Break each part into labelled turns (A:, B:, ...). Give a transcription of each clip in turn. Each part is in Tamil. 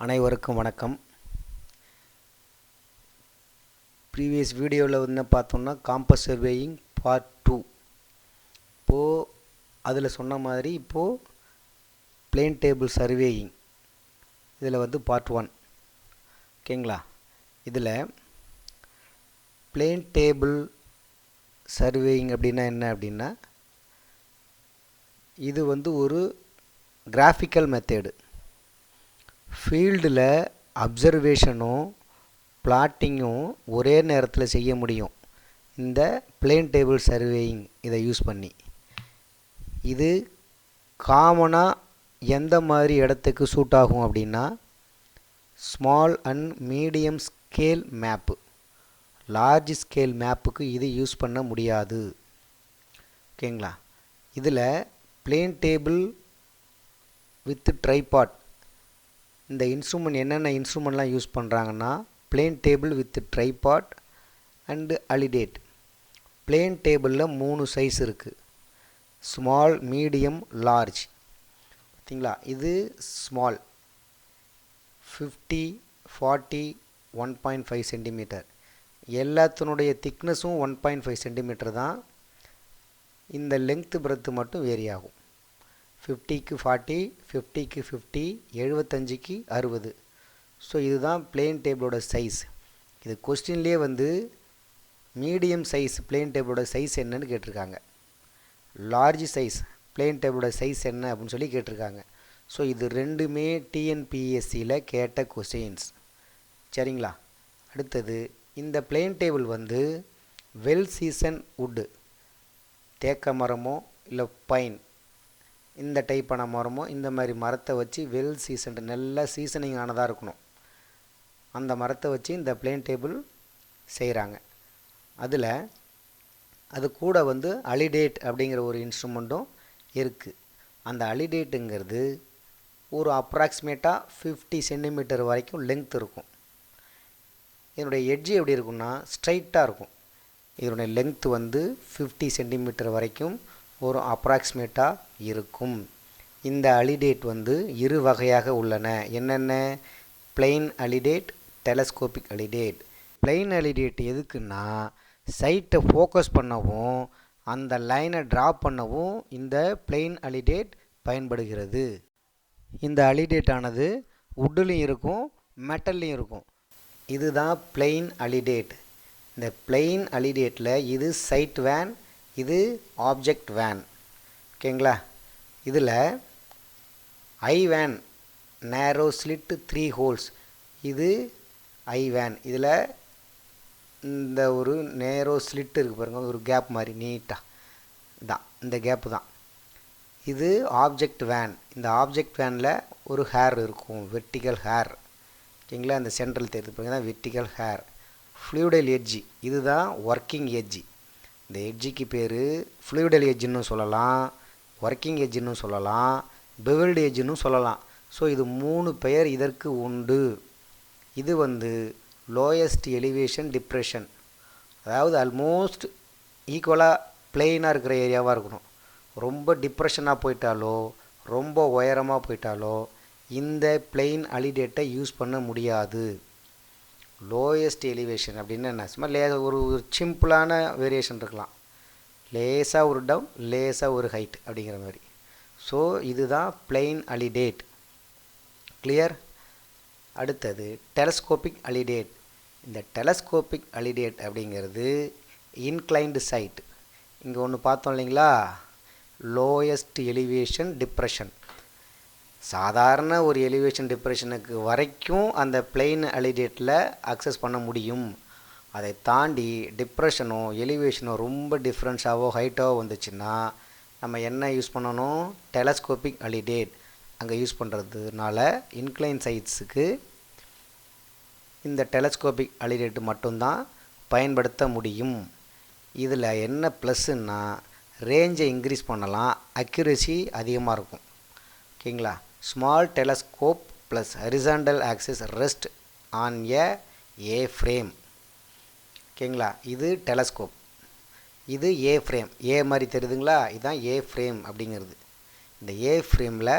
A: அனைவருக்கும் வணக்கம். ப்ரீவியஸ் வீடியோவில் வந்து பார்த்தோம்னா காம்பஸ் சர்வேயிங் பார்ட் 2. இப்போது அதில் சொன்ன மாதிரி இப்போது பிளேன் டேபிள் சர்வேயிங் இதில் வந்து பார்ட் 1. ஓகேங்களா? இதில் பிளேன் டேபிள் சர்வேயிங் அப்படின்னா என்ன அப்படின்னா, இது வந்து ஒரு கிராஃபிக்கல் மெத்தேடு. ஃபீல்டில் அப்சர்வேஷனும் பிளாட்டிங்கும் ஒரே நேரத்தில் செய்ய முடியும் இந்த பிளேன் டேபிள் சர்வேயிங் இதை யூஸ் பண்ணி. இது காமனாக எந்த மாதிரி இடத்துக்கு சூட் ஆகும் அப்படின்னா, small and medium scale map, large scale மேப்புக்கு இது யூஸ் பண்ண முடியாது. ஓகேங்களா? இதில் பிளேன் டேபிள் வித் ட்ரைபாட், இந்த இன்ஸ்ட்ருமெண்ட் என்னென்ன இன்ஸ்ட்ருமெண்ட்லாம் யூஸ் பண்ணுறாங்கன்னா, plane table with tripod and alidade. Plane டேபிளில் 3 சைஸ் இருக்குது: ஸ்மால், மீடியம், லார்ஜ். பார்த்தீங்களா? இது ஸ்மால் 50, 40, 1.5 சென்டிமீட்டர். எல்லாத்தினுடைய திக்னஸும் 1.5 சென்டிமீட்டர் தான். இந்த லெங்க்த்து பிரெத்து மட்டும் வேரி ஆகும். 50க்கு 40, 50க்கு 50, 75க்கு 60. ஸோ இதுதான் பிளேன் டேபிளோட சைஸ். இது கொஸ்டின்லேயே வந்து மீடியம் சைஸ் பிளேன் டேபிளோட சைஸ் என்னன்னு கேட்டிருக்காங்க, லார்ஜ் சைஸ் பிளேன் டேபிளோட சைஸ் என்ன அப்படின்னு சொல்லி கேட்டிருக்காங்க. ஸோ இது ரெண்டுமே டிஎன்பிஎஸ்சியில் கேட்ட கொஸ்டின்ஸ். சரிங்களா? அடுத்தது, இந்த பிளேன் டேபிள் வந்து வெல் சீசன் வுட்டு, தேக்க மரமோ இல்லை பைன், இந்த டைப்பான மரமோ இந்த மாதிரி மரத்தை வச்சு வெல் சீசன்டு, நல்லா சீசனிங் ஆனதாக இருக்கணும், அந்த மரத்தை வச்சு இந்த பிளேன் டேபிள் செய்கிறாங்க. அதில் அது கூட வந்து அலிடேட் அப்படிங்கிற ஒரு இன்ஸ்ட்ருமெண்ட்டும் இருக்குது. அந்த அலிடேட்டுங்கிறது ஒரு அப்ராக்சிமேட்டாக 50 சென்டிமீட்டர் வரைக்கும் லெங்க்த் இருக்கும். இதனுடைய எட்ஜு எப்படி இருக்குன்னா ஸ்ட்ரைட்டாக இருக்கும். இதனுடைய லெங்க்த் வந்து 50 சென்டிமீட்டர் வரைக்கும் ஒரு அப்ராக்சிமேட்டாக இருக்கும். இந்த அலிடேட் வந்து இரு வகையாக உள்ளன. என்னென்ன? Plain alidade, telescopic alidade. Plain alidade எதுக்குன்னா, சைட்டை ஃபோக்கஸ் பண்ணவும் அந்த லைனை ட்ரா பண்ணவும் இந்த பிளெயின் அலிடேட் பயன்படுகிறது. இந்த அலிடேட் ஆனது வுட்லேயும் இருக்கும், மெட்டல்லையும் இருக்கும். இதுதான் பிளெயின் அலிடேட். இந்த பிளெயின் அலிடேட்டில் இது சைட் வேன், இது ஆப்ஜெக்ட் வேன். ஓகேங்களா? இதில் ஐ வேன், நேரோ ஸ்லிட் 3 ஹோல்ஸ், இது ஐ வேன். இதில் இந்த ஒரு நேரோ ஸ்லிட் இருக்குது பாருங்கள், ஒரு கேப் மாதிரி நீட்டாக தான், இந்த கேப்பு தான். இது ஆப்ஜெக்ட் வேன். இந்த ஆப்ஜெக்ட் வேனில் ஒரு ஹேர் இருக்கும், வெர்டிக்கல் ஹேர். ஓகேங்களா? இந்த சென்ட்ரல் தெரியுது பாருங்க, தான் வெர்டிக்கல் ஹேர். ஃப்ளூயிடல் எட்ஜி, இதுதான் ஒர்க்கிங் எட்ஜி. இந்த எட்ஜிக்கு பேர் ஃப்ளூயிடல் எட்ஜுன்னு சொல்லலாம், ஒர்க்கிங் எட்ஜுன்னு சொல்லலாம், பெவல்டு எட்ஜுன்னு சொல்லலாம். ஸோ இது 3 பெயர் இதற்கு உண்டு. இது வந்து லோயஸ்ட் எலிவேஷன் டிப்ரெஷன், அதாவது ஆல்மோஸ்ட் ஈக்குவலாக பிளெயினாக இருக்கிற ஏரியாவாக இருக்கணும். ரொம்ப டிப்ரெஷனாக போயிட்டாலோ ரொம்ப உயரமாக போயிட்டாலோ இந்த பிளெயின் அலிடேட்டை யூஸ் பண்ண முடியாது. லோயஸ்ட் எலிவேஷன் அப்படின்னு என்ன, சும்மா ஒரு சிம்பிளான வேரியேஷன் இருக்கலாம், லேசாக ஒரு டவுன், லேசாக ஒரு ஹைட் அப்படிங்கிற மாதிரி. ஸோ இதுதான் பிளெயின் அலிடேட். கிளியர்? அடுத்தது டெலஸ்கோபிக் அலிடேட். இந்த டெலஸ்கோபிக் அலிடேட் அப்படிங்கிறது இன்க்ளைன்டு சைட். இங்கே ஒன்று பார்த்தோம் இல்லைங்களா, லோயஸ்ட் எலிவேஷன் டிப்ரெஷன். சாதாரண ஒரு எலிவேஷன் டிப்ரெஷனுக்கு வரைக்கும் அந்த பிளெயின் அலிடேட்டில் அக்சஸ் பண்ண முடியும். அதை தாண்டி டிப்ரெஷனோ எலிவேஷனோ ரொம்ப டிஃப்ரென்ஸாவோ ஹைட்டாவோ வந்துச்சுன்னா நம்ம என்ன யூஸ் பண்ணணும்? Telescopic alidade. அங்கே யூஸ் பண்ணுறதுனால இன்க்ளைன் சைட்ஸுக்கு இந்த டெலஸ்கோபிக் அலிடேட் மட்டும்தான் பயன்படுத்த முடியும். இதில் என்ன ப்ளஸ்ஸுன்னா, ரேஞ்சை இன்க்ரீஸ் பண்ணலாம், அக்யூரசி அதிகமாக இருக்கும். ஓகேங்களா? Small telescope plus horizontal axis rest on a frame. ஓகேங்களா? இது டெலஸ்கோப், இது ஏ ஃப்ரேம். ஏ மாதிரி தெரியுதுங்களா? இதுதான் ஏ ஃப்ரேம் அப்படிங்கிறது. இந்த ஏ ஃப்ரேமில்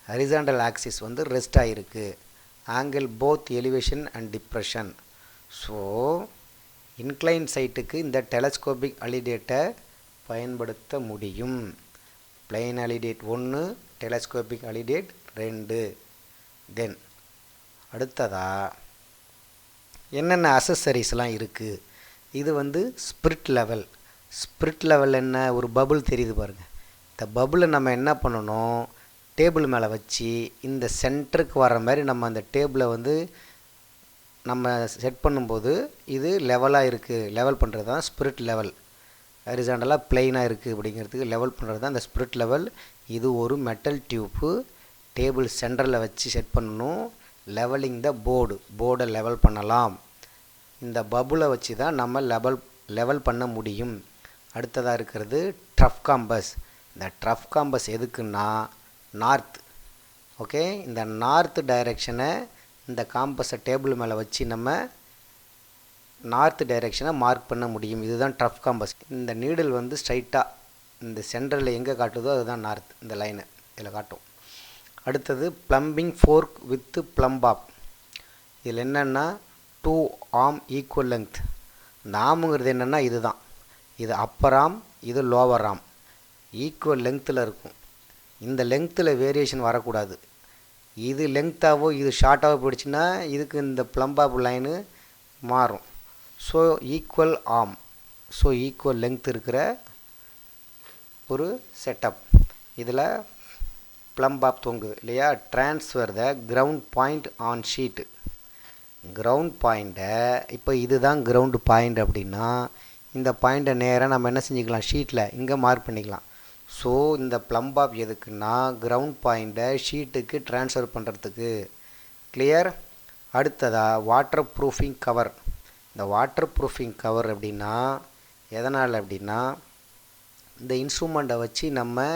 A: ஹரிசாண்டல் ஆக்சிஸ் வந்து ரெஸ்ட் ஆகிருக்கு. angle both elevation and depression. So incline சைட்டுக்கு இந்த டெலஸ்கோபிக் அலிடேட்டை பயன்படுத்த முடியும். Plain alidade 1, telescopic alidade 2. Then அடுத்ததா என்னென்ன அசசரிஸ்லாம் இருக்குது. இது வந்து ஸ்பிரிட் லெவல். ஸ்பிரிட் லெவல் என்ன, ஒரு பபுள் தெரியுது பாருங்கள். இந்த பபுளை நம்ம என்ன பண்ணணும், டேபிள் மேலே வச்சு இந்த சென்டருக்கு வர மாதிரி நம்ம அந்த டேபிளை வந்து நம்ம செட் பண்ணும்போது இது லெவலாக இருக்குது. லெவல் பண்ணுறது தான் ஸ்பிரிட் லெவல். ஹரிசாண்டலாக பிளெயினாக இருக்குது அப்படிங்கிறதுக்கு லெவல் பண்ணுறது தான் இந்த ஸ்பிரிட் லெவல். இது ஒரு மெட்டல் டியூப்பு டேபிள் சென்டரில் வச்சு செட் பண்ணணும். லெவலிங் த போர்டை லெவல் பண்ணலாம். இந்த பபுளை வச்சு தான் நம்ம லெவல் பண்ண முடியும். அடுத்ததாக இருக்கிறது ட்ரஃப் காம்பஸ். இந்த ட்ரஃப் காம்பஸ் எதுக்குன்னா நார்த். ஓகே, இந்த நார்த் டைரெக்ஷனை இந்த காம்பஸை டேபிள் மேலே வச்சு நம்ம நார்த் டைரெக்ஷனை மார்க் பண்ண முடியும். இதுதான் ட்ரஃப் காம்பஸ். இந்த நீடில் வந்து ஸ்ட்ரைட்டாக இந்த சென்டரில் எங்கே காட்டுதோ அதுதான் நார்த். இந்த லைனை இதில் காட்டும். அடுத்தது ப்ளம்பிங் ஃபோர்க் வித் ப்ளம்பாப். இதில் என்னென்னா 2 ஆர்ம் ஈக்குவல் லென்த். இந்த ஆமுங்கிறது என்னென்னா இதுதான். இது அப்பர் ஆர்ம், இது லோவர் ஆர்ம். ஈக்குவல் லென்த்தில் இருக்கும். இந்த லென்த்தில் வேரியேஷன் வரக்கூடாது. இது லென்த்தாவோ இது ஷார்ட்டாகவோ போயிடுச்சுன்னா இதுக்கு இந்த ப்ளம்பாப் லைனு மாறும். So equal arm, so equal length இருக்கிற ஒரு செட்டப். இதில் ப்ளம்பாப் தொங்குது இல்லையா. Transfer the ground point on sheet. Ground பாயிண்ட்டை இப்போ இதுதான் கிரவுண்டு பாயிண்ட் அப்படின்னா இந்த பாயிண்ட்டை நேராக நம்ம என்ன செஞ்சுக்கலாம், ஷீட்டில் இங்கே மார்க் பண்ணிக்கலாம். ஸோ இந்த ப்ளம்பாப் எதுக்குன்னா கிரவுண்ட் பாயிண்ட்டை ஷீட்டுக்கு ட்ரான்ஸ்ஃபர் பண்ணுறதுக்கு. கிளியர். அடுத்ததாக வாட்டர் ப்ரூஃபிங் கவர். இந்த வாட்டர் ப்ரூஃபிங் கவர் அப்படின்னா எதனால் அப்படின்னா இந்த இன்ஸ்ட்ருமெண்ட்டை வச்சு நம்ம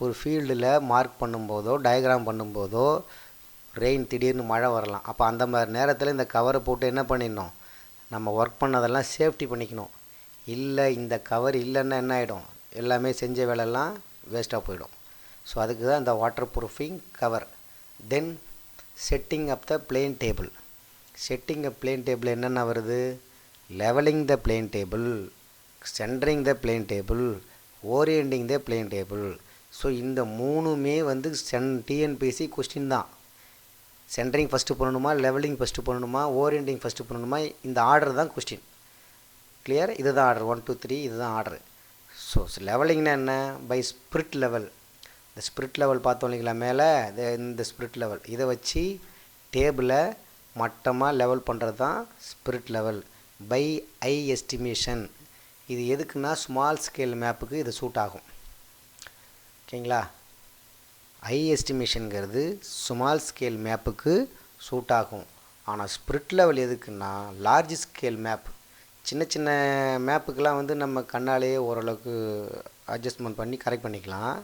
A: ஒரு ஃபீல்டில் மார்க் பண்ணும்போதோ டயக்ராம் பண்ணும்போதோ ரெயின் திடீர்னு மழை வரலாம். அப்போ அந்த மாதிரி நேரத்தில் இந்த கவரை போட்டு என்ன பண்ணிடணும், நம்ம ஒர்க் பண்ணதெல்லாம் சேஃப்டி பண்ணிக்கணும். இல்லை இந்த கவர் இல்லைன்னா என்ன ஆகிடும், எல்லாமே செஞ்ச வேலையெல்லாம் வேஸ்ட்டாக போயிடும். ஸோ அதுக்கு தான் இந்த waterproofing cover. Then setting up the plane table. Setting up plane table என்னென்ன வருது, levelling the plane table, centring the plane table, orienting the plane table. So இந்த மூணுமே வந்து டிஎன்பிஎஸ்சி கொஸ்டின் தான். சென்டரிங் ஃபஸ்ட்டு பண்ணணுமா, லெவலிங் ஃபஸ்ட்டு பண்ணணுமா, ஓரியண்டிங் ஃபஸ்ட்டு பண்ணணுமா, இந்த ஆர்டர் தான் கொஸ்டின். கிளியர். இது தான் ஆர்டர் 1 2 3 இது தான் ஆர்டர். ஸோ லெவலிங்னா என்ன, பை ஸ்பிரிட் லெவல். இந்த ஸ்பிரிட் லெவல் பார்த்தோம் இல்லைங்களா மேலே, இந்த ஸ்பிரிட் லெவல் இதை வச்சு டேபிளை மட்டமாக லெவல் பண்ணுறது தான் spirit level. By eye estimation. இது எதுக்குன்னா ஸ்மால் ஸ்கேல் மேப்புக்கு இது சூட் ஆகும். ஓகேங்களா. ஐ எஸ்டிமேஷனுங்கிறது ஸ்மால் ஸ்கேல் மேப்புக்கு சூட் ஆகும். ஆனால் ஸ்பிரிட் லெவல் எதுக்குன்னா லார்ஜ் ஸ்கேல் மேப். சின்ன சின்ன மேப்புக்கெலாம் வந்து நம்ம கண்ணாலேயே ஓரளவுக்கு அட்ஜஸ்ட்மெண்ட் பண்ணி கரெக்ட் பண்ணிக்கலாம்.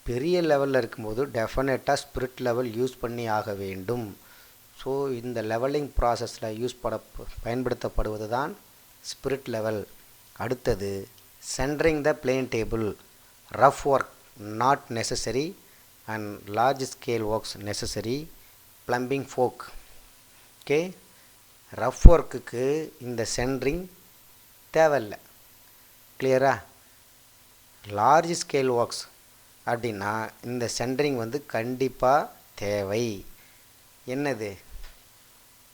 A: பெரிய லெவலில் இருக்கும்போது டெஃபினட்டாக ஸ்பிரிட் லெவல் யூஸ் பண்ணி ஆக வேண்டும். ஸோ இந்த லெவலிங் ப்ராசஸில் பயன்படுத்தப்படுவது தான் ஸ்பிரிட் லெவல். அடுத்தது centring the plane table. Rough work not necessary and large scale works necessary. Plumbing folk. Okay, rough ஒர்க்குக்கு இந்த சென்டரிங் தேவையில்லை. கிளியரா. லார்ஜ் ஸ்கேல் ஒர்க்ஸ் அப்படின்னா இந்த சென்டரிங் வந்து கண்டிப்பாக தேவை. என்னது,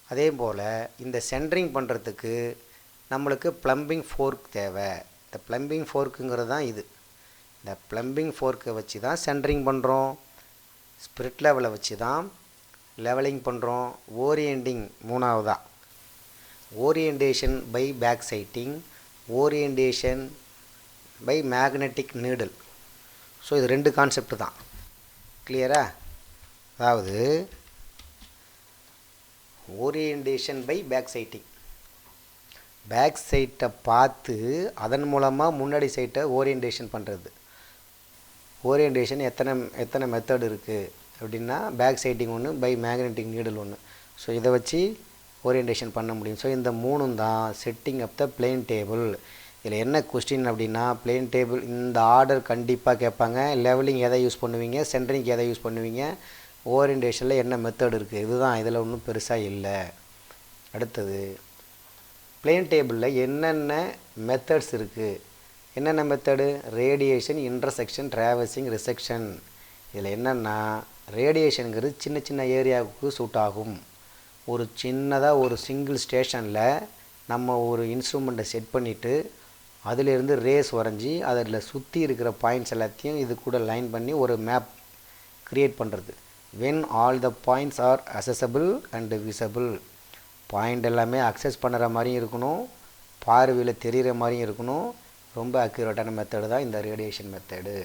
A: அதே போல் இந்த சென்டரிங் பண்ணுறதுக்கு நம்மளுக்கு ப்ளம்பிங் ஃபோர்க் தேவை. இந்த ப்ளம்பிங் ஃபோர்க்குங்கிறது தான் இது. இந்த ப்ளம்பிங் ஃபோர்க்கை வச்சு தான் சென்டரிங் பண்ணுறோம். ஸ்பிரிட் லெவலை வச்சு தான் லெவலிங் பண்ணுறோம். ஓரியண்டிங் மூணாவதா. Orientation by back sighting, orientation by magnetic needle. So இது ரெண்டு கான்செப்ட் தான். கிளியரா. அதாவது orientation by back sighting, back சைட்டை பார்த்து அதன் மூலமாக முன்னாடி சைட்டை ஓரியண்டேஷன் பண்ணுறது. ஓரியண்டேஷன் எத்தனை மெத்தட் இருக்குது அப்படின்னா பேக் சைட்டிங் ஒன்று, பை மேக்னெட்டிக் நீடில் ஒன்று. ஸோ இதை வச்சு ஓரியண்டேஷன் பண்ண முடியும். ஸோ இந்த மூணும் தான் setting up the plane table. இதில் என்ன கொஸ்டின் அப்படின்னா பிளேன் டேபிள் இந்த ஆர்டர் கண்டிப்பாக கேட்பாங்க. லெவலிங் எதை யூஸ் பண்ணுவீங்க, சென்டரிங் எதை யூஸ் பண்ணுவீங்க, ஓரியன்டேஷனில் என்ன மெத்தட் இருக்குது, இதுதான். இதில் ஒன்றும் பெருசாக இல்லை. அடுத்தது பிளேன் டேபிளில் என்னென்ன மெத்தட்ஸ் இருக்குது, என்னென்ன method, radiation, intersection, traversing, resection. இதில் என்னென்னா ரேடியேஷனுங்கிறது சின்ன சின்ன ஏரியாவுக்கு சூட் ஆகும். ஒரு சின்னதாக ஒரு சிங்கிள் ஸ்டேஷனில் நம்ம ஒரு இன்ஸ்ட்ருமெண்ட்டை செட் பண்ணிவிட்டு அதிலிருந்து ரேஸ் வரைஞ்சி அதில் சுற்றி இருக்கிற பாயிண்ட்ஸ் எல்லாத்தையும் இது கூட லைன் பண்ணி ஒரு மேப் க்ரியேட் பண்ணுறது. When all the points are accessible and visible. Point எல்லாமே அக்சஸ் பண்ணுற மாதிரியும் இருக்கணும், பார்வையில் தெரிகிற மாதிரியும் இருக்கணும். ரொம்ப அக்யூரேட்டான மெத்தடு தான் இந்த ரேடியேஷன் மெத்தடு.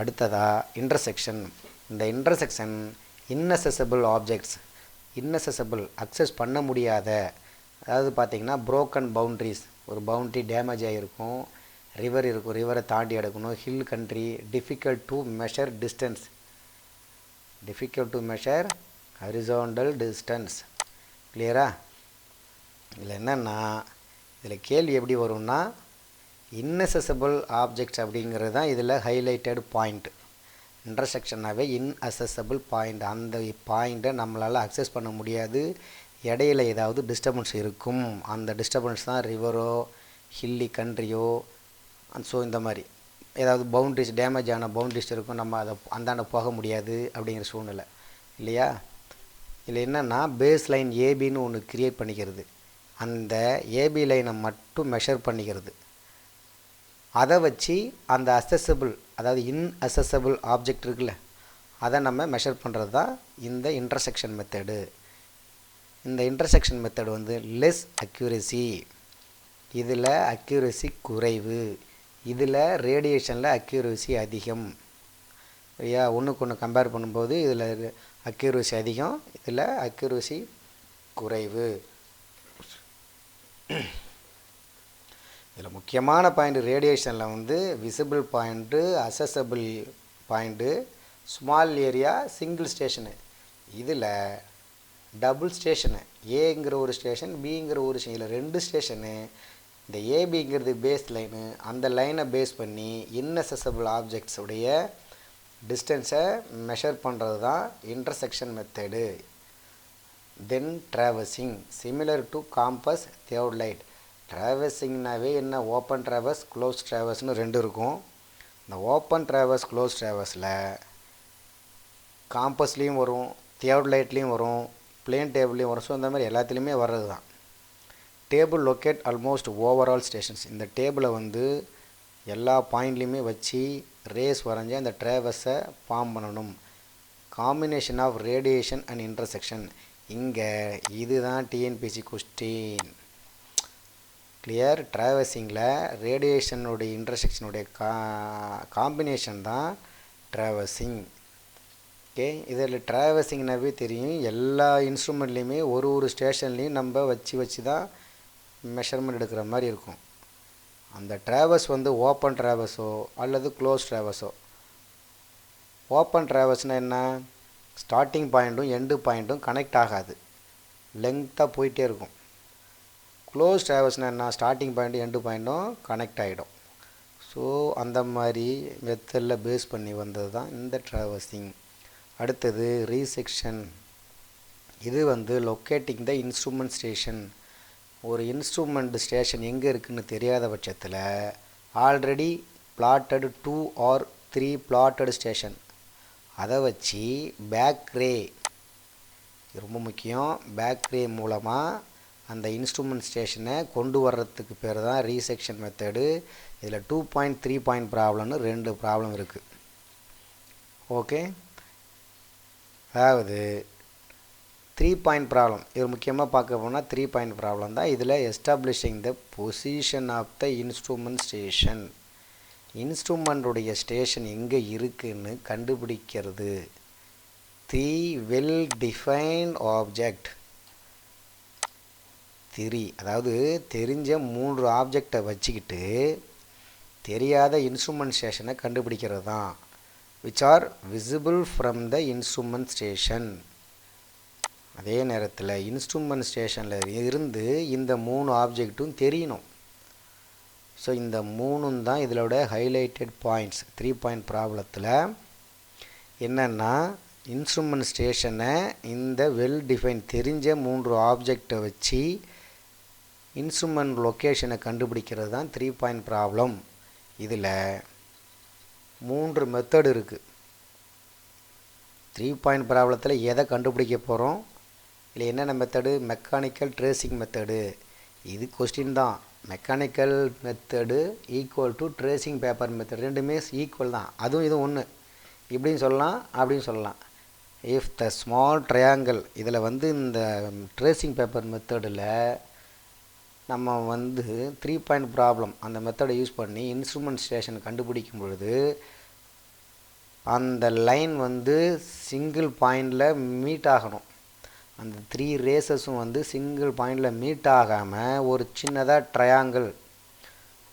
A: அடுத்ததாக இன்டர்செக்ஷன். இந்த intersection inaccessible objects, inaccessible access பண்ண முடியாத, அதாவது பார்த்திங்கன்னா ப்ரோக்கன் பவுண்ட்ரிஸ், ஒரு பவுண்ட்ரி டேமேஜ் ஆகிருக்கும், ரிவர் இருக்கும், ரிவரை தாண்டி எடுக்கணும், hill country, difficult to measure distance, difficult to measure horizontal distance. கிளியரா? இதில் என்னென்னா இதில் கேள்வி எப்படி வரும்னா இன்னசெசபிள் ஆப்ஜெக்ட்ஸ் அப்படிங்கிறது தான் இதில் ஹைலைட்டட் பாயிண்ட். இன்டர்செக்ஷனாகவே இன்அசஸபிள் பாயிண்ட், அந்த பாயிண்ட்டை நம்மளால் அக்சஸ் பண்ண முடியாது, இடையில ஏதாவது டிஸ்டர்பன்ஸ் இருக்கும். அந்த டிஸ்டர்பன்ஸ் தான் ரிவரோ ஹில்லி கண்ட்ரியோ ஸோ இந்த மாதிரி ஏதாவது பவுண்ட்ரிஸ் டேமேஜ் ஆன பவுண்ட்ரிஸ் இருக்கும், நம்ம அதை அந்தாண்ட போக முடியாது அப்படிங்கிற சூழ்நிலை இல்லையா. இதில் என்னென்னா பேஸ் லைன் ஏபின்னு ஒன்று க்ரியேட் பண்ணிக்கிறது, அந்த ஏபி லைனை மட்டும் மெஷர் பண்ணிக்கிறது. அதை வச்சு அந்த அசஸபிள், அதாவது இன்அசஸபிள் ஆப்ஜெக்ட் இருக்குல்ல, அதை நம்ம மெஷர் பண்ணுறது தான் இந்த இன்டர்செக்ஷன் மெத்தடு. இந்த இன்டர்செக்ஷன் மெத்தடு வந்து லெஸ் அக்யூரசி, இதில் அக்யூரசி குறைவு, இதில் ரேடியேஷனில் அக்யூரசி அதிகம். சரியா? ஒன்றுக்கு ஒன்று கம்பேர் பண்ணும்போது இதில் அக்யூரசி அதிகம், இதில் அக்யூரசி குறைவு. இதில் முக்கியமான பாயிண்ட் ரேடியேஷனில் வந்து visible point, accessible point, small area, single station. இதில் டபுள் ஸ்டேஷனு, ஏங்கிற ஒரு ஸ்டேஷன், பிங்கிற ஒரு ஸ்டேஷன், இதில் 2 ஸ்டேஷனு. இந்த ஏபிங்கிறது பேஸ் லைனு, அந்த லைனை பேஸ் பண்ணி இன்னசெசபிள் ஆப்ஜெக்ட்ஸுடைய டிஸ்டன்ஸை மெஷர் பண்ணுறது தான் intersection method. Then traversing, similar to compass theodolite. ட்ராவர்சிங்னாவே என்ன, ஓப்பன் ட்ராவர்ஸ் க்ளோஸ் ட்ராவர்ஸ்னு 2 இருக்கும். இந்த ஓப்பன் ட்ராவர்ஸ் க்ளோஸ் ட்ராவர்ஸில் காம்பஸ்லேயும் வரும், தியோடலைட்லேயும் வரும், பிளேன் டேபிள்லேயும் வரும். ஸோ இந்த மாதிரி எல்லாத்துலேயுமே வர்றது தான். Table locate almost overall stations. இந்த டேபிளை வந்து எல்லா பாயிண்ட்லேயுமே வச்சு ரேஸ் வரைஞ்சி அந்த ட்ராவர்ஸை ஃபார்ம் பண்ணணும். Combination of radiation and intersection. இங்கே இதுதான் டிஎன்பிசி கொஸ்டின். கிளியர்? ட்ராவர்சிங்கில் ரேடியேஷனுடைய இன்டர்செக்ஷனுடைய காம்பினேஷன் தான் ட்ராவர்சிங். ஓகே, இதில் ட்ராவர்சிங்னாவே தெரியும், எல்லா இன்ஸ்ட்ருமெண்ட்லேயுமே ஒரு ஸ்டேஷன்லேயும் நம்ம வச்சு தான் மெஷர்மெண்ட் எடுக்கிற மாதிரி இருக்கும். அந்த ட்ராவர்ஸ் வந்து ஓப்பன் ட்ராவர்ஸோ அல்லது க்ளோஸ் ட்ராவர்ஸோ. ஓப்பன் ட்ராவர்ஸ்னால் என்ன, ஸ்டார்டிங் பாயிண்ட்டும் எண்டு பாயிண்ட்டும் கனெக்ட் ஆகாது, லெங்க்த்தாக போயிட்டே இருக்கும். க்ளோஸ் ட்ராவர்ஸ்னால் என்ன, ஸ்டார்டிங் பாயிண்ட்டும் எண்டு பாயிண்ட்டும் கனெக்ட் ஆகிடும். ஸோ அந்த மாதிரி மெத்தடில் பேஸ் பண்ணி வந்தது தான் இந்த ட்ராவர்சிங். அடுத்தது ரீசெக்ஷன். இது வந்து லொக்கேட்டிங் த இன்ஸ்ட்ருமெண்ட் ஸ்டேஷன். ஒரு இன்ஸ்ட்ருமெண்ட் ஸ்டேஷன் எங்கே இருக்குதுன்னு தெரியாத பட்சத்தில் already blotted 2 or 3 blotted station, அதை வச்சு பேக் ரே, ரொம்ப முக்கியம், பேக் ரே மூலமாக அந்த இன்ஸ்ட்ருமெண்ட் ஸ்டேஷனை கொண்டு வர்றதுக்கு பேர் தான் ரீசெக்ஷன் மெத்தடு. இதில் 2.3 பாயிண்ட் ப்ராப்ளம்னு 2 ப்ராப்ளம் இருக்குது. ஓகே, அதாவது 3 பாயிண்ட் ப்ராப்ளம், இது முக்கியமாக பார்க்க போனால் 3 பாயிண்ட் ப்ராப்ளம் தான். இதில் establishing the position of the instrument station, இன்ஸ்ட்ருமெண்ட்டுடைய ஸ்டேஷன் எங்கே இருக்குதுன்னு கண்டுபிடிக்கிறது. 3 வெல் டிஃபைன்ட் ஆப்ஜெக்ட். 3, அதாவது தெரிஞ்ச 3 ஆப்ஜெக்டை வச்சுக்கிட்டு தெரியாத இன்ஸ்ட்ருமெண்ட் ஸ்டேஷனை கண்டுபிடிக்கிறது தான். which are visible from the instrument station. அதே நேரத்தில் இன்ஸ்ட்ருமெண்ட் ஸ்டேஷனில் இருந்து இந்த 3 ஆப்ஜெக்ட்டும் தெரியணும். ஸோ இந்த 3 தான் இதோட ஹைலைட்டட் பாயிண்ட்ஸ். 3 பாயிண்ட் ப்ராப்ளத்தில் என்னென்னா இன்ஸ்ட்ருமெண்ட் ஸ்டேஷனை இந்த வெல் டிஃபைன் தெரிஞ்ச 3 ஆப்ஜெக்டை வச்சு இன்ஸ்ட்ருமெண்ட் லொக்கேஷனை கண்டுபிடிக்கிறது தான் 3 பாயிண்ட் ப்ராப்ளம். இதில் 3 மெத்தட் இருக்குது. 3 பாயிண்ட் ப்ராப்ளத்தில் எதை கண்டுபிடிக்க போகிறோம், இல்லை என்னென்ன மெத்தடு? Mechanical tracing method. இது கொஸ்டின் தான். Mechanical method equal to tracing paper method, ரெண்டுமே ஈக்குவல் தான். அதுவும் இதுவும் ஒன்று, இப்படின்னு சொல்லலாம் அப்படின்னு சொல்லலாம். இஃப் த ஸ்மால் ட்ரையாங்கிள், இதில் இந்த ட்ரேசிங் பேப்பர் மெத்தடில் நம்ம 3 பாயிண்ட் ப்ராப்ளம் அந்த மெத்தடை யூஸ் பண்ணி இன்ஸ்ட்ருமெண்ட் ஸ்டேஷன் கண்டுபிடிக்கும் பொழுது அந்த லைன் சிங்கிள் பாயிண்டில் மீட் ஆகணும். அந்த 3 ரேசஸும் சிங்கிள் பாயிண்டில் மீட் ஆகாமல் ஒரு சின்னதாக ட்ரையாங்கிள்,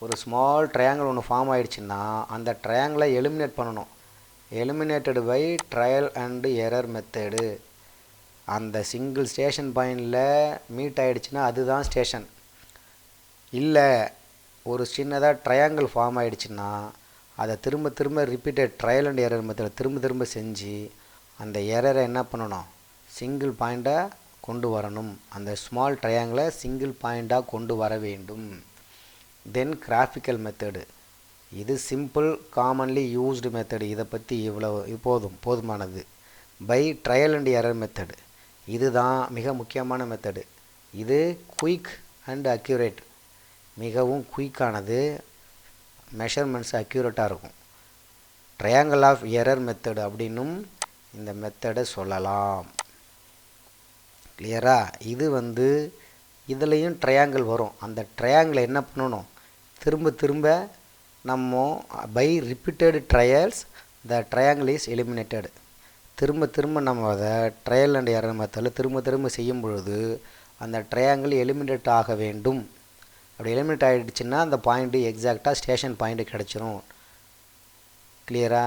A: ஒரு ஸ்மால் ட்ரையாங்கிள் ஒன்று ஃபார்ம் ஆகிடுச்சுன்னா அந்த ட்ரையாங்கிளை எலிமினேட் பண்ணணும். Eliminated by trial and error method. அந்த சிங்கிள் ஸ்டேஷன் பாயிண்டில் மீட் ஆகிடுச்சுன்னா அதுதான் ஸ்டேஷன். இல்லை ஒரு சின்னதாக ட்ரையாங்கிள் ஃபார்ம் ஆகிடுச்சுன்னா அதை திரும்ப திரும்ப repeated trial and error method திரும்ப திரும்ப செஞ்சு அந்த எரரை என்ன பண்ணணும், சிங்கிள் பாயிண்டாக கொண்டு வரணும். அந்த ஸ்மால் ட்ரையாங்கிளை சிங்கிள் பாயிண்டாக கொண்டு வர வேண்டும். Then graphical method. இது சிம்பிள் காமன்லி யூஸ்டு மெத்தடு. இதை பற்றி இது போதுமானது. By trial and error method, இதுதான் மிக முக்கியமான மெத்தடு. இது குயிக் அண்ட் அக்யூரேட், மிகவும் குயிக்கானது, மெஷர்மெண்ட்ஸ் அக்யூரேட்டாக இருக்கும். ட்ரையாங்கிள் ஆஃப் எரர் மெத்தடு அப்படின்னும் இந்த மெத்தடை சொல்லலாம். கிளியரா? இது இதுலேயும் ட்ரையாங்கிள் வரும். அந்த ட்ரையாங்கிளை என்ன பண்ணணும், திரும்ப திரும்ப நம்ம by repeated trials the triangle is eliminated. திரும்ப திரும்ப நம்ம அதை ட்ரையல் அண்ட் எரர் மெத்தடில் திரும்ப திரும்ப செய்யும் பொழுது அந்த ட்ரையாங்கிள் எலிமினேட் ஆக வேண்டும். அப்படி எலிமினேட் ஆகிடுச்சுன்னா அந்த பாயிண்ட்டு எக்ஸாக்டாக ஸ்டேஷன் பாயிண்ட்டு கிடச்சிரும். கிளியரா?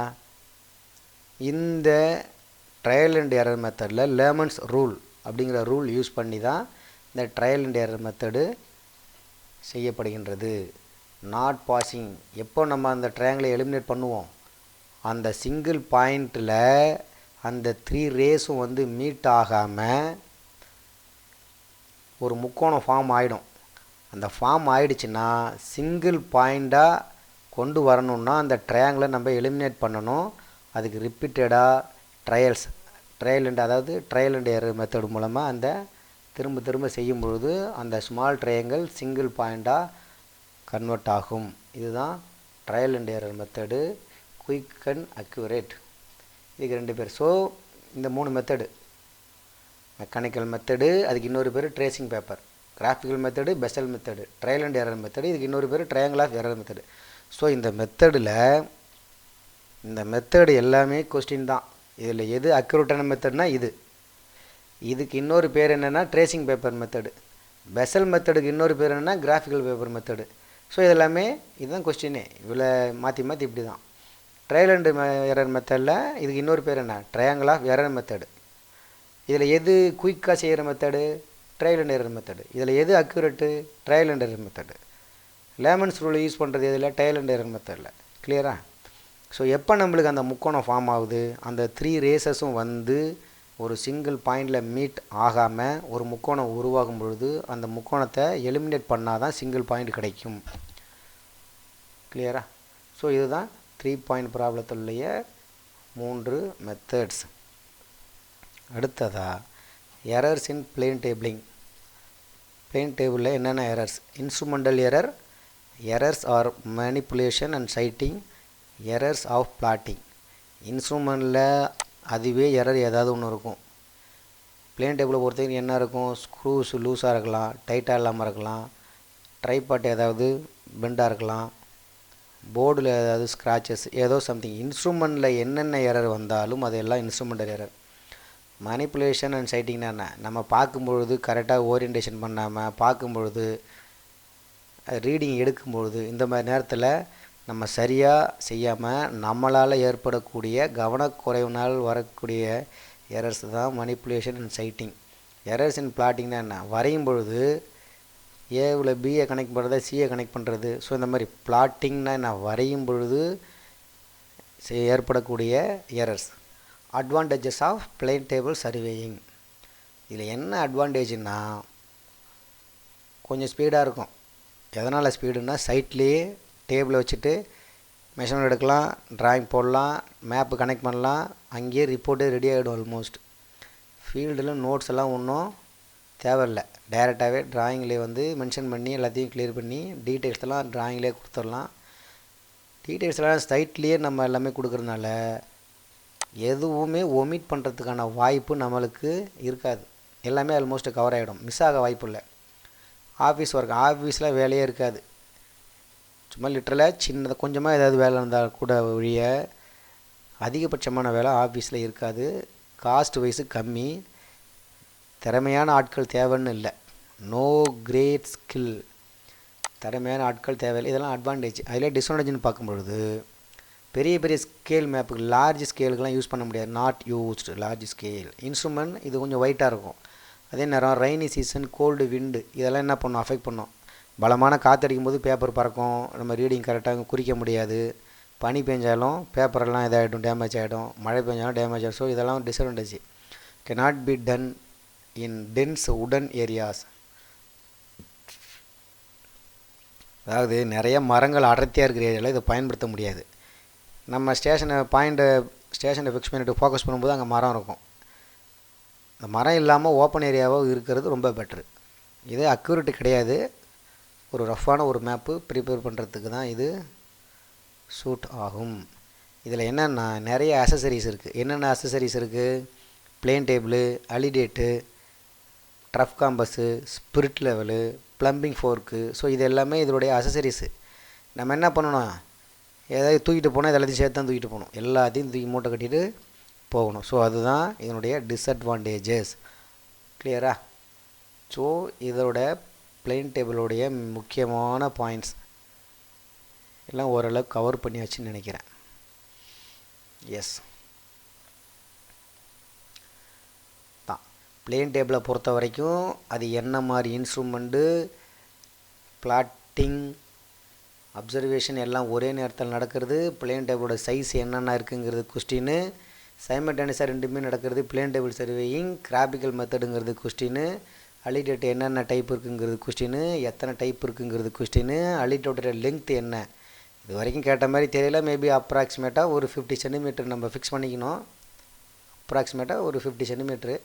A: இந்த ட்ரையல் அண்ட் எரர் மெத்தடில் லேமன்ஸ் ரூல் அப்படிங்கிற ரூல் யூஸ் பண்ணி தான் இந்த ட்ரையல் அண்ட் எரர் மெத்தடு செய்யப்படுகின்றது. நாட் பாசிங், எப்போ நம்ம அந்த ட்ரையாங்கிளை எலிமினேட் பண்ணுவோம், அந்த சிங்கிள் பாயிண்டில் அந்த 3 ரேஸும் மீட் ஆகாமல் ஒரு முக்கோணம் ஃபார்ம் ஆகிடும். அந்த ஃபார்ம் ஆகிடுச்சுன்னா சிங்கிள் பாயிண்டாக கொண்டு வரணுன்னா அந்த ட்ரையாங்கிளை நம்ம எலிமினேட் பண்ணணும். அதுக்கு ரிப்பீட்டடாக ட்ரையல் அண்ட் எரர் மெத்தட் மூலமாக அந்த திரும்ப திரும்ப செய்யும் பொழுது அந்த ஸ்மால் ட்ரையாங்கிள் சிங்கிள் பாயிண்டாக கன்வெர்ட் ஆகும். இதுதான் trial and error method, quick and accurate. இதுக்கு 2 பேர். ஸோ இந்த 3 மெத்தடு, மெக்கானிக்கல் மெத்தடு, அதுக்கு இன்னொரு பேர் tracing paper, graphical method Bessel method, trial and error method, இதுக்கு இன்னொரு பேர் triangle of error method. So இந்த மெத்தடு எல்லாமே கொஸ்டின் தான். இதில் எது அக்யூரேட்டான மெத்தட்னா இதுக்கு இன்னொரு பேர் என்னென்னா ட்ரேசிங் பேப்பர் மெத்தடு. பெசல் மெத்தடுக்கு இன்னொரு பேர் என்னென்னா கிராஃபிக்கல் பேப்பர் மெத்தடு. ஸோ இதெல்லாமே இதுதான் கொஸ்டினே. இவ்வளோ மாற்றி மாற்றி இப்படி தான். ட்ரையல் அண்ட் எரர் மெத்தடில் இதுக்கு இன்னொரு பேர் என்ன, ட்ரையாங்கிள் ஆஃப் எரர் மெத்தடு. இதில் எது குயிக்காக செய்கிற method, trial and error method. இதில் எது accurate, trial and error method. Layman's ரூலை யூஸ் பண்ணுறது இதில் ட்ரையல் அண்ட் எரர் மெத்தடில். கிளியரா? ஸோ எப்போ நம்மளுக்கு அந்த முக்கோணம் ஃபார்ம் ஆகுது, அந்த 3 ரேசஸும் ஒரு சிங்கிள் பாயிண்டில் மீட் ஆகாமல் ஒரு முக்கோணம் உருவாகும் பொழுது அந்த முக்கோணத்தை எலிமினேட் பண்ணால் தான் சிங்கிள் பாயிண்ட் கிடைக்கும். கிளியரா? ஸோ இதுதான் 3 பாயிண்ட் ப்ராப்ளத்துடைய 3 மெத்தட்ஸ். அடுத்ததாக errors in plane tabling. Plane டேபிளில் என்னென்ன errors? Instrumental error, errors or manipulation and sighting, errors of plotting. இன்ஸ்ட்ருமெண்டில் அதுவே எரர் ஏதாவது ஒன்று இருக்கும். பிளேன் டேபிளை பொறுத்தவரைக்கும் என்ன இருக்கும், ஸ்க்ரூஸ் லூஸாக இருக்கலாம், டைட்டாக இல்லாமல் இருக்கலாம், ட்ரைபாட் ஏதாவது பெண்டாக இருக்கலாம், போர்டில் ஏதாவது ஸ்க்ராச்சஸ், ஏதோ சம்திங். இன்ஸ்ட்ருமெண்ட்டில் என்னென்ன எரர் வந்தாலும் அதெல்லாம் இன்ஸ்ட்ருமெண்டல் எரர். மேனிப்புலேஷன் அண்ட் சைட்டிங்னா என்ன, நம்ம பார்க்கும்பொழுது கரெக்டாக ஓரியன்டேஷன் பண்ணாமல் பார்க்கும்பொழுது ரீடிங் எடுக்கும்பொழுது இந்த மாதிரி நேரத்தில் நம்ம சரியாக செய்யாமல் நம்மளால் ஏற்படக்கூடிய கவனக்குறைவினால் வரக்கூடிய எரர்ஸ் தான் manipulation and sighting. Errors in பிளாட்டிங்னா என்ன, வரையும் பொழுது ஏவில் பியை கனெக்ட் பண்ணுறத சியை கனெக்ட் பண்ணுறது. ஸோ இந்த மாதிரி பிளாட்டிங்னா என்ன, வரையும் பொழுது ஏற்படக்கூடிய errors. Advantages of plane table surveying. இதில் என்ன அட்வான்டேஜ்னா கொஞ்சம் ஸ்பீடாக இருக்கும். எதனால் ஸ்பீடுன்னா சைட்லேயே டேபிளை வச்சுட்டு மெஷர்மெண்ட் எடுக்கலாம், ட்ராயிங் போடலாம், மேப்பு கனெக்ட் பண்ணலாம், அங்கேயே ரிப்போர்ட்டே ரெடி ஆகிடும். ஆல்மோஸ்ட் ஃபீல்டில் நோட்ஸ் எல்லாம் ஒன்றும் தேவையில்லை. டைரெக்டாகவே ட்ராயிங்லேயே வந்து மென்ஷன் பண்ணி எல்லாத்தையும் கிளியர் பண்ணி டீட்டெயில்ஸ்லாம் ட்ராயிங்லேயே கொடுத்துடலாம். டீட்டெயில்ஸ்லாம் சைட்லேயே நம்ம எல்லாமே கொடுக்குறதுனால எதுவுமே ஒமிட் பண்ணுறதுக்கான வாய்ப்பு நம்மளுக்கு இருக்காது. எல்லாமே ஆல்மோஸ்ட் கவர் ஆகிடும், மிஸ் ஆக வாய்ப்பு இல்லை. ஆஃபீஸ் ஒர்க், ஆஃபீஸில் வேலையே இருக்காது. சும்மா லிட்டரலாக சின்னதாக கொஞ்சமாக ஏதாவது வேலை இருந்தால் கூட ஒழிய அதிகபட்சமான வேலை ஆஃபீஸில் இருக்காது. காஸ்ட் வைஸு கம்மி, திறமையான ஆட்கள் தேவைன்னு இல்லை. நோ கிரேட் ஸ்கில், திறமையான ஆட்கள் தேவையில்லை. இதெல்லாம் அட்வான்டேஜ். அதில் டிஸ்அட்வான்டேஜ்னு பார்க்கும்பொழுது பெரிய பெரிய ஸ்கேல் மேப்புக்கு, லார்ஜ் ஸ்கேலுக்கெலாம் யூஸ் பண்ண முடியாது. Not used large scale instrument. இது கொஞ்சம் ஒயிட்டாக இருக்கும். அதே நேரம் ரெய்னி சீசன், கோல்டு, விண்டு இதெல்லாம் என்ன பண்ணும், அஃபெக்ட் பண்ணும். பலமான காற்றடிக்கும் போது பேப்பர் பறக்கும், நம்ம ரீடிங் கரெக்டாக குறிக்க முடியாது. பனி பெஞ்சாலும் பேப்பரெல்லாம் இதாகிடும், டேமேஜ் ஆகிடும். மழை பெஞ்சாலும் டேமேஜ் ஆகிடும். ஸோ இதெல்லாம் disadvantage. cannot be done in dense wooden areas. அதாவது நிறைய மரங்கள் அடர்த்தியாக இருக்கிற ஏரியாவில் இதை பயன்படுத்த முடியாது. நம்ம ஸ்டேஷனை ஃபிக்ஸ் பண்ணிவிட்டு ஃபோக்கஸ் பண்ணும்போது அங்கே மரம் இருக்கும். இந்த மரம் இல்லாமல் ஓப்பன் ஏரியாவாக இருக்கிறது ரொம்ப பெட்ரு. இது அக்யூரேட்டு கிடையாது. ஒரு ரஃப்பான ஒரு மேப்பு ப்ரிப்பேர் பண்ணுறதுக்கு தான் இது சூட் ஆகும். இதில் என்னென்னா நிறைய அசசரிஸ் இருக்குது. என்னென்ன அசசரிஸ் இருக்குது? Plane table, alidade, trough compass, spirit level, plumbing fork. So இது எல்லாமே இதனுடைய அசசரிஸு. நம்ம என்ன பண்ணணும், ஏதாவது தூக்கிட்டு போனால் இதெல்லாத்தையும் சேர்த்து தான் தூக்கிட்டு போகணும். எல்லாத்தையும் தூக்கி மூட்டை கட்டிட்டு போகணும். ஸோ அதுதான் இதனுடைய டிஸ்அட்வான்டேஜஸ். கிளியரா? ஸோ இதோட பிளேன் டேபிளோடைய முக்கியமான பாயிண்ட்ஸ் எல்லாம் ஓரளவு கவர் பண்ணியாச்சுன்னு நினைக்கிறேன். எஸ் தான். பிளேன் டேபிளை பொறுத்த வரைக்கும் அது என்ன மாதிரி இன்ஸ்ட்ருமெண்ட்டு, பிளாட்டிங், அப்சர்வேஷன் எல்லாம் ஒரே நேரத்தில் நடக்கிறது. பிளேன் டேபிளோட சைஸ் என்னென்ன இருக்குங்கிறது கொஸ்டின்னு. சைமல்டேனியஸாக ரெண்டுமே நடக்கிறது. பிளேன் டேபிள் சர்வேயிங், கிராபிக்கல் மெத்தடுங்கிறது கொஸ்டின்னு. அலிடேட் என்னென்ன டைப் இருக்குங்கிறது கொஸ்டின்னு. எத்தனை டைப் இருக்குங்கிறது கொஸ்டின்னு. அலிடேட்டோட லெங்க்த் என்ன, இது வரைக்கும் கேட்ட மாதிரி தெரியல. மேபி அப்ராக்சிமேட்டாக ஒரு 50 சென்டிமீட்டர் நம்ம ஃபிக்ஸ் பண்ணிக்கணும். அப்ராக்சிமேட்டாக ஒரு 50 சென்டிமீட்ரு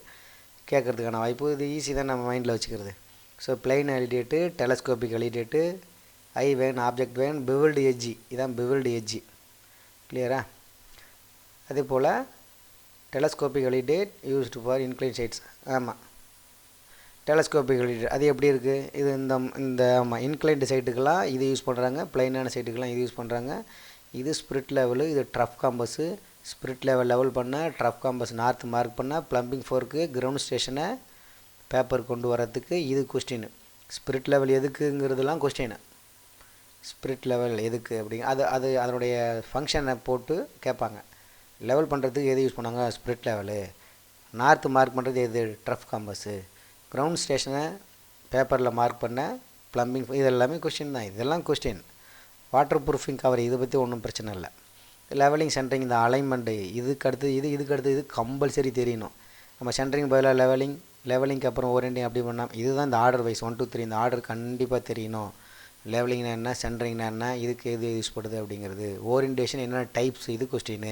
A: கேட்குறதுக்கான வாய்ப்பு. இது ஈஸி தான் நம்ம மைண்டில் வச்சுக்கிறது. So plain alidade, telescopic alidade, eye vane, object vane, bevelled edge. இதான் பிவில்டு எட்ஜி. கிளியரா? அதே போல் telescopic alidade used for incline sights. ஆமாம், டெலஸ்கோபிக் அலிடேட் அது எப்படி இருக்குது? இது இந்த ஆமாம் இன்க்ளைன்டு சைட்டுக்கெல்லாம் இது யூஸ் பண்ணுறாங்க. பிளைனான சைட்டுக்கெல்லாம் இது யூஸ் பண்ணுறாங்க. இது ஸ்பிரிட் லெவலு, இது ட்ரஃப் காம்பஸ்ஸு. ஸ்பிரிட் லெவல் பண்ண, ட்ரஃப் காம்பஸ் நார்த் மார்க் பண்ண, ப்ளம்பிங் ஃபோர்க்கு, கிரவுண்ட் ஸ்டேஷனை பேப்பர் கொண்டு வரத்துக்கு இது கொஸ்டின். ஸ்பிரிட் லெவல் எதுக்குங்கிறதுலாம் கொஸ்டின். ஸ்பிரிட் லெவல் எதுக்கு அப்படிங்க அது அதனுடைய ஃபங்க்ஷனை போட்டு கேட்பாங்க. லெவல் பண்ணுறதுக்கு எது யூஸ் பண்ணாங்க? Spirit level. நார்த் மார்க் பண்ணுறது எது? ட்ரஃப் காம்பஸ்ஸு. கிரவுண்ட் ஸ்டேஷனை பேப்பரில் மார்க் பண்ண, ப்ளம்பிங், இது எல்லாமே கொஸ்டின் தான். இதெல்லாம் கொஸ்டின். வாட்டர் ப்ரூஃபிங் கவர் இதை பற்றி ஒன்றும் பிரச்சனை இல்லை. லெவலிங், சென்டரிங், இந்த அலைன்மெண்ட்டு இதுக்கு அடுத்து இது கம்பல்சரி தெரியணும். நம்ம சென்டரிங் பதிலாக லெவலிங்க்கு அப்புறம் ஓரியன்டிங் அப்படி பண்ணால் இதுதான் இந்த ஆர்டர் வைஸ் 1 2 3 இந்த ஆர்டர் கண்டிப்பாக தெரியணும். லெவலிங்னா என்ன, சென்டரிங்னா என்ன, இதுக்கு எது யூஸ் பண்ணுது அப்படிங்கிறது. ஓரியன்டேஷன் என்னென்ன டைப்ஸ், இது கொஸ்டின்.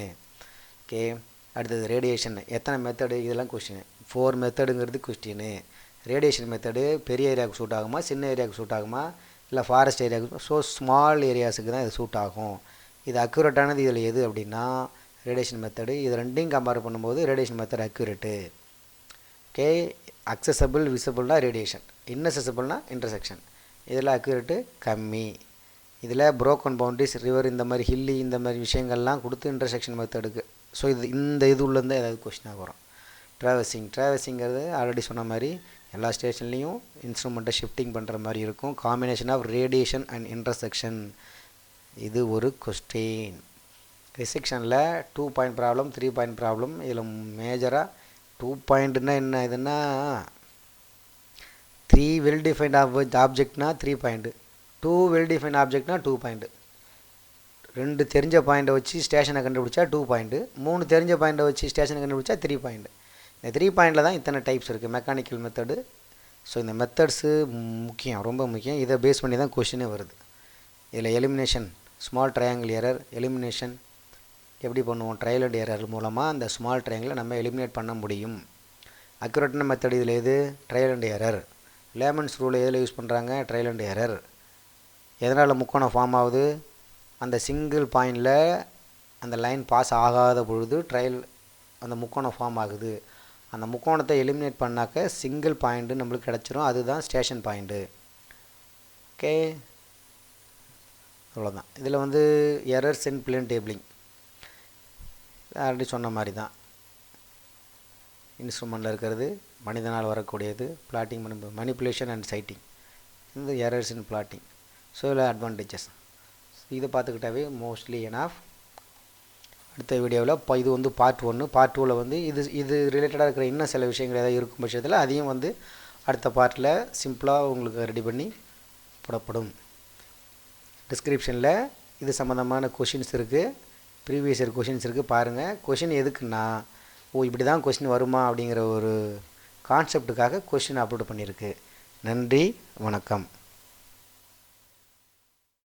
A: ஓகே. அடுத்தது ரேடியேஷன் எத்தனை மெத்தடு, இதெல்லாம் கொஸ்டின். 4 மெத்தடுங்கிறது கொஸ்டின். ரேடியேஷன் மெத்தடு பெரிய ஏரியாவுக்கு சூட் ஆகுமா, சின்ன ஏரியாவுக்கு சூட் ஆகுமா, இல்லை ஃபாரஸ்ட் ஏரியாவுக்கு? ஸோ ஸ்மால் ஏரியாஸுக்கு தான் இது சூட் ஆகும். இது அக்யூரேட்டானது இதில் எது அப்படின்னா ரேடியேஷன் மெத்தடு. இது ரெண்டையும் கம்பேர் பண்ணும்போது radiation method accurate. Okay. Accessible, விசிபிள்னா ரேடியேஷன், இன்அக்சசபிள்னா இன்டர்செக்ஷன். இதில் அக்யூரேட்டு கம்மி. இதில் ப்ரோக்கன் பவுண்ட்ரிஸ், ரிவர், இந்த மாதிரி ஹில்லி, இந்த மாதிரி விஷயங்கள்லாம் கொடுத்து இன்டர்செக்ஷன் மெத்தடுக்கு. ஸோ இது உள்ளேருந்து ஏதாவது கொஸ்டினாக வரும். ட்ராவர்சிங்கிறது ஆல்ரெடி சொன்ன மாதிரி எல்லா ஸ்டேஷன்லேயும் இன்ஸ்ட்ருமெண்ட்டை ஷிஃப்டிங் பண்ணுற மாதிரி இருக்கும். Combination of radiation and intersection, இது ஒரு கொஸ்டின். ரிசெக்ஷனில் 2 பாயிண்ட் ப்ராப்ளம், 3 பாயிண்ட் ப்ராப்ளம். இதில் மேஜராக 2 பாயிண்ட்னா என்ன, இதுன்னா 3 வெல் டிஃபைன்ட் ஆப்ஜெக்ட்னா 3 பாயிண்ட்டு, 2 வெல் டிஃபைன்ட் ஆப்ஜெக்ட்னா 2 பாயிண்ட்டு. 2 தெரிஞ்ச பாயிண்ட்டை வச்சு ஸ்டேஷனை கண்டுபிடிச்சா 2 பாயிண்ட்டு, 3 தெரிஞ்ச பாயிண்ட்டை வச்சு ஸ்டேஷனை கண்டுபிடிச்சா 3 பாயிண்ட். இந்த 3 பாயிண்டில் தான் இத்தனை டைப்ஸ் இருக்குது மெக்கானிக்கல் மெத்தடு. ஸோ இந்த மெத்தட்ஸு முக்கியம், ரொம்ப முக்கியம். இதை பேஸ் பண்ணி தான் கொஷினே வருது. இதில் elimination, small triangle error elimination எப்படி பண்ணுவோம், ட்ரையல் அண்ட் எரர் மூலமாக அந்த ஸ்மால் ட்ரையாங்கிளை நம்ம எலிமினேட் பண்ண முடியும். அக்யூரேட்டான மெத்தட் இதில் எது, trial and error. Layman's rule எதில் யூஸ் பண்ணுறாங்க, ட்ரையல் அண்ட் எரர். எதனால் முக்கோணம் ஃபார்ம் ஆகுது, அந்த சிங்கிள் பாயிண்டில் அந்த லைன் பாஸ் ஆகாத பொழுது ட்ரையல் அந்த முக்கோணம் ஃபார்ம் ஆகுது. அந்த முக்கோணத்தை எலிமினேட் பண்ணாக்க சிங்கிள் பாயிண்ட்டு நம்மளுக்கு கிடச்சிரும், அதுதான் ஸ்டேஷன் பாயிண்ட்டு. ஓகே, அவ்வளோதான். இதில் வந்து எரர்ஸ் இன் பிளேன் டேபிளிங் ஆல்ரெடி சொன்ன மாதிரி தான். இன்ஸ்ட்ருமெண்ட்டில் இருக்கிறது, மனிதனால் வரக்கூடியது, பிளாட்டிங் மனிப்புலேஷன் அண்ட் சைட்டிங், இந்த எரர்ஸ் இன் பிளாட்டிங். ஸோ இதில் அட்வான்டேஜஸ் இதை பார்த்துக்கிட்டாவே மோஸ்ட்லி எனாஃப். அடுத்த வீடியோவில் இப்போ இது வந்து பார்ட் 1. பார்ட் 2ல் வந்து இது ரிலேட்டடாக இருக்கிற இன்னும் சில விஷயங்கள் ஏதாவது இருக்கும் பட்சத்தில் அதையும் வந்து அடுத்த பார்ட்டில் சிம்பிளாக உங்களுக்கு ரெடி பண்ணி போடப்படும். டிஸ்கிரிப்ஷனில் இது சம்மந்தமான கொஷின்ஸ் இருக்குது, ப்ரீவியஸ் இயர் கொஷின்ஸ் இருக்குது, பாருங்கள். கொஷின் எதுக்குன்னா, இப்படி தான் கொஷின் வருமா அப்படிங்கிற ஒரு கான்செப்டுக்காக கொஷின் அப்லோட் பண்ணியிருக்கு. நன்றி, வணக்கம்.